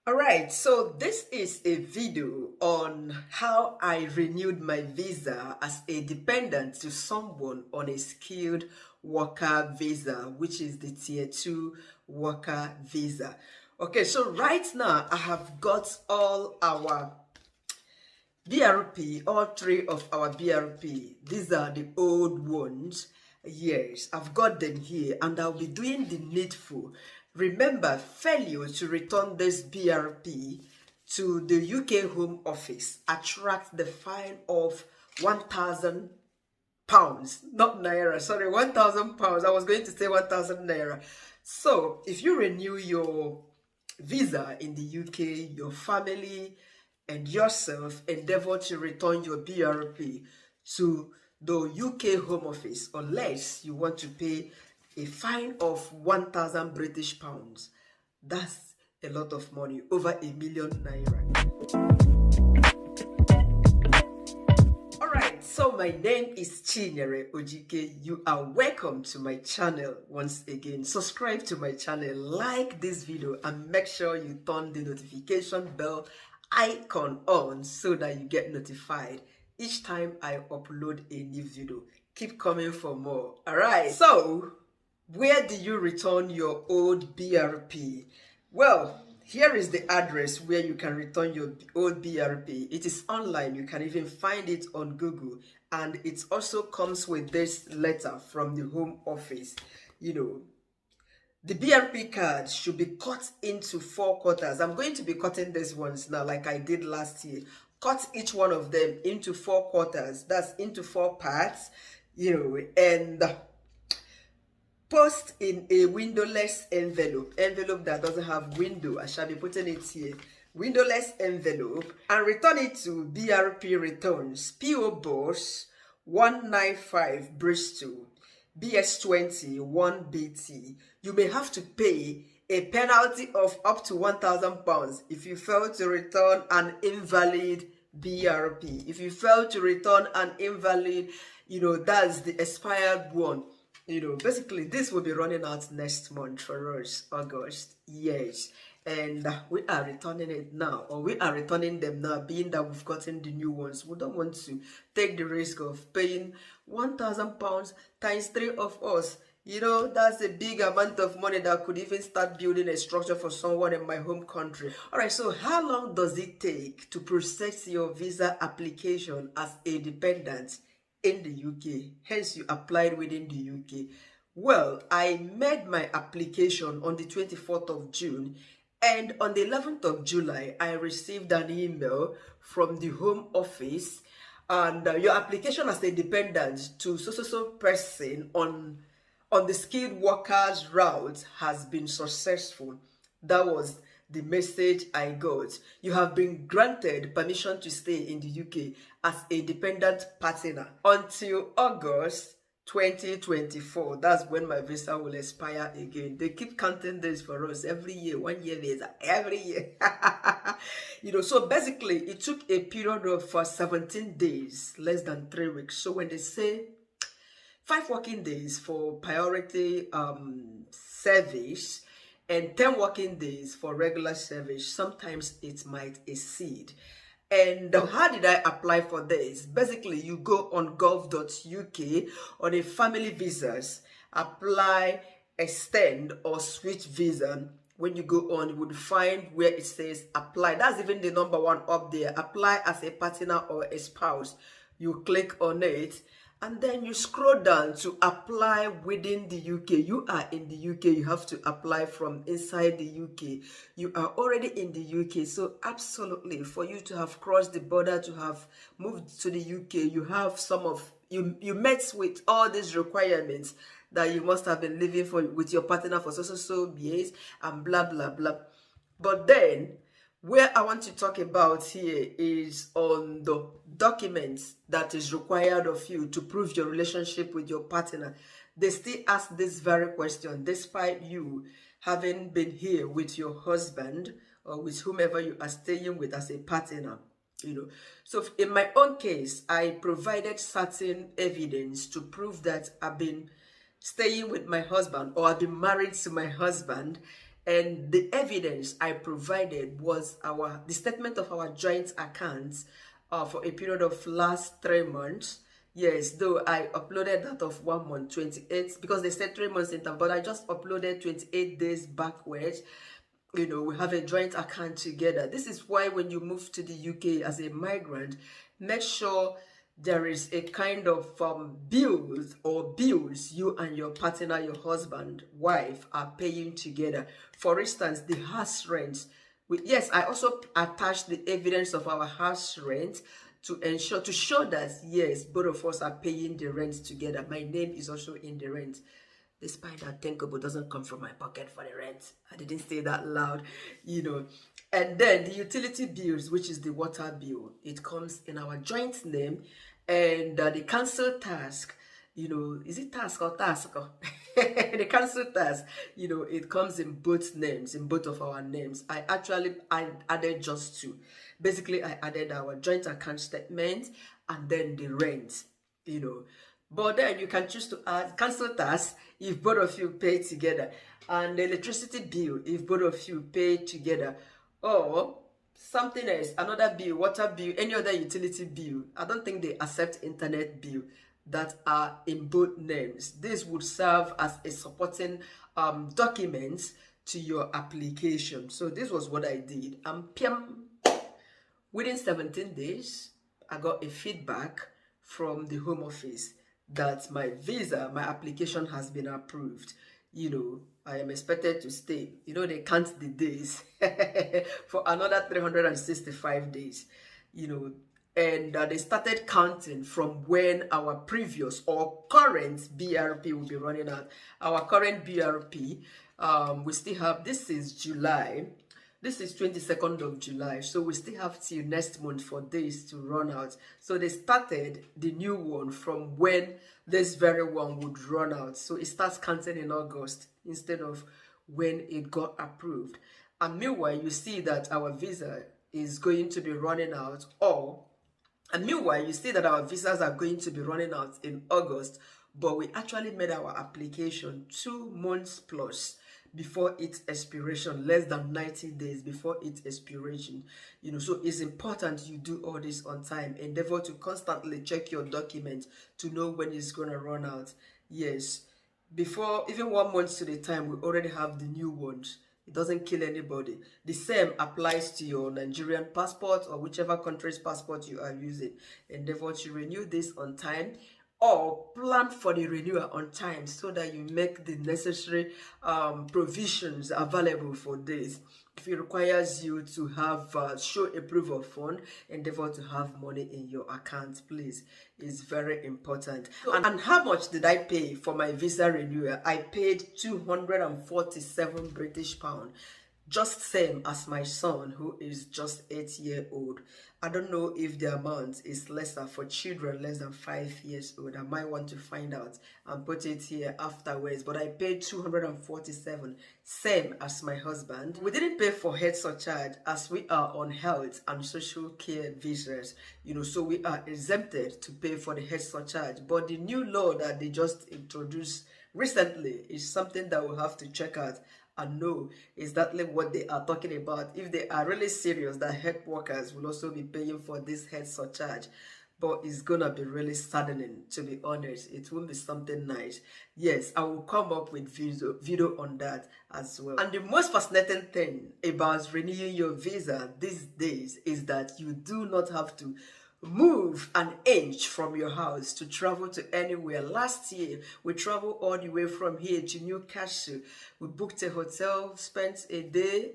Alright, so this is a video on how I renewed my visa as a dependent to someone on a skilled worker visa, which is the tier 2 worker visa. Okay, so right now I have got all our BRP, all three of our BRP. These are the old ones. Yes, I've got them here and I'll be doing the needful. Remember, failure to return this BRP to the UK Home Office attracts the fine of £1,000, not naira, sorry, £1,000. I was going to say 1,000 naira. So if you renew your visa in the UK, your family and yourself endeavor to return your BRP to the UK Home Office unless you want to pay a fine of 1,000 British pounds. That's a lot of money, over £1 million naira. Alright, so my name is Chinyere Ojike. You are welcome to my channel once again. Subscribe to my channel, like this video, and make sure you turn the notification bell icon on so that you get notified each time I upload a new video. Keep coming for more. Alright, so where do you return your old BRP? Well, here is the address where you can return your old BRP. It is online. You can even find it on Google. And it also comes with this letter from the Home Office. You know, the BRP cards should be cut into 4 quarters. I'm going to be cutting these ones now like I did last year. Cut each one of them into 4 quarters. That's into 4 parts, you know, and post in a windowless envelope that doesn't have window. I shall be putting it here, windowless envelope, and return it to BRP Returns, PO Box 195 Bristol, BS20 1BT. You may have to pay a penalty of up to £1,000 if you fail to return an invalid BRP. If you fail to return an invalid, that's the expired one. Basically this will be running out next month for us, August. Yes. And we are returning it now, or we are returning them now, being that we've gotten the new ones. We don't want to take the risk of paying £1,000 times 3 of us. That's a big amount of money that could even start building a structure for someone in my home country. All right, so how long does it take to process your visa application as a dependent in the UK? Hence, you applied within the UK. Well, I made my application on the 24th of June, and on the 11th of July, I received an email from the Home Office, and your application as a dependent to so person on the skilled workers route has been successful. That was the message I got. You have been granted permission to stay in the UK as a dependent partner until August 2024. That's when my visa will expire again. They keep counting this for us every year, 1 year visa, every year. So basically it took a period of 17 days, less than 3 weeks. So when they say 5 working days for priority service and 10 working days for regular service, sometimes it might exceed. And how did I apply for this? Basically, you go on gov.uk on a family visas, apply, extend or switch visa. When you go on, you would find where it says apply. That's even the number 1 up there. Apply as a partner or a spouse. You click on it. And then you scroll down to apply within the UK. You are in the UK. You have to apply from inside the UK. You are already in the UK. So absolutely, for you to have crossed the border, to have moved to the UK, you have you met with all these requirements that you must have been living with your partner for so years and blah, blah, blah. But then, where I want to talk about here is on the documents that is required of you to prove your relationship with your partner. They still ask this very question, despite you having been here with your husband or with whomever you are staying with as a partner. So in my own case, I provided certain evidence to prove that I've been staying with my husband or I've been married to my husband, And the evidence I provided was the statement of our joint accounts for a period of last 3 months. Yes, though I uploaded that of 1 month, 28, because they said 3 months interval, but I just uploaded 28 days backwards. We have a joint account together. This is why when you move to the UK as a migrant, make sure there is a kind of bills you and your partner, your husband, wife are paying together. For instance, the house rent. Yes, I also attached the evidence of our house rent to show that yes, both of us are paying the rent together. My name is also in the rent. Despite that, thinkable doesn't come from my pocket for the rent. I didn't say that loud, And then the utility bills, which is the water bill, it comes in our joint name. And the council task, is it task or task? The council task, it comes in both names, in both of our names. I added just two. Basically, I added our joint account statement and then the rent, But then you can choose to add council tax if both of you pay together, and the electricity bill if both of you pay together, or something else, another bill, water bill, any other utility bill. I don't think they accept internet bill that are in both names. This would serve as a supporting document to your application. So this was what I did. Within 17 days, I got a feedback from the Home Office that my application has been approved. I am expected to stay. They count the days for another 365 days, and they started counting from when our previous or current BRP will be running out. Our current BRP, we still have, this is July. This is 22nd of July, so we still have till next month for this to run out. So they started the new one from when this very one would run out. So it starts counting in August instead of when it got approved. And meanwhile, you see that our visa is going to be running out, and meanwhile, you see that our visas are going to be running out in August, but we actually made our application 2 months plus before its expiration, less than 90 days before its expiration. So it's important you do all this on time. Endeavor to constantly check your documents to know when it's going to run out. Yes, before even 1 month to the time, we already have the new ones. It doesn't kill anybody. The same applies to your Nigerian passport or whichever country's passport you are using. Endeavor to renew this on time, or plan for the renewal on time so that you make the necessary provisions available for this. If it requires you to have show a proof of fund, endeavor to have money in your account, please. It's very important. And how much did I pay for my visa renewal? I paid 247 British pounds. Just same as my son, who is just 8 years old. I don't know if the amount is lesser for children less than 5 years old. I might want to find out and put it here afterwards. But I paid 247, same as my husband. We didn't pay for health surcharge as we are on health and social care visas. So we are exempted to pay for the health surcharge. But the new law that they just introduced recently is something that we'll have to check out and know exactly what they are talking about. If they are really serious, that health workers will also be paying for this health surcharge. But it's gonna be really saddening, to be honest. It won't be something nice. Yes, I will come up with video on that as well. And the most fascinating thing about renewing your visa these days is that you do not have to move an inch from your house to travel to anywhere. Last year, we traveled all the way from here to Newcastle. We booked a hotel, spent a day.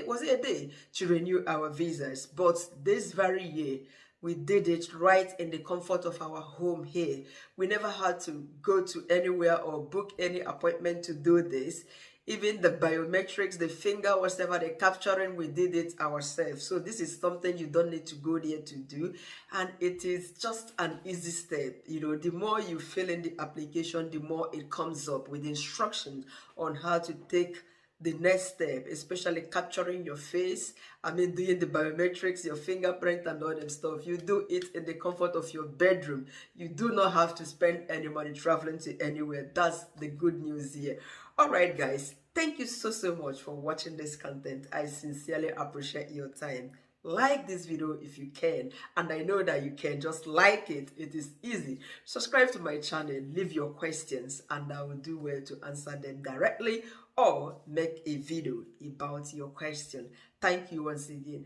Was it a day to renew our visas? But this very year, we did it right in the comfort of our home here. We never had to go to anywhere or book any appointment to do this. Even the biometrics, the finger, whatever they're capturing, we did it ourselves. So this is something you don't need to go there to do. And it is just an easy step. The more you fill in the application, the more it comes up with instructions on how to take the next step, especially capturing your face. Doing the biometrics, your fingerprint and all that stuff. You do it in the comfort of your bedroom. You do not have to spend any money traveling to anywhere. That's the good news here. All right, guys. Thank you so much for watching this content. I sincerely appreciate your time. Like this video if you can, and I know that you can. Just like it. It is easy. Subscribe to my channel, leave your questions, and I will do well to answer them directly or make a video about your question. Thank you once again.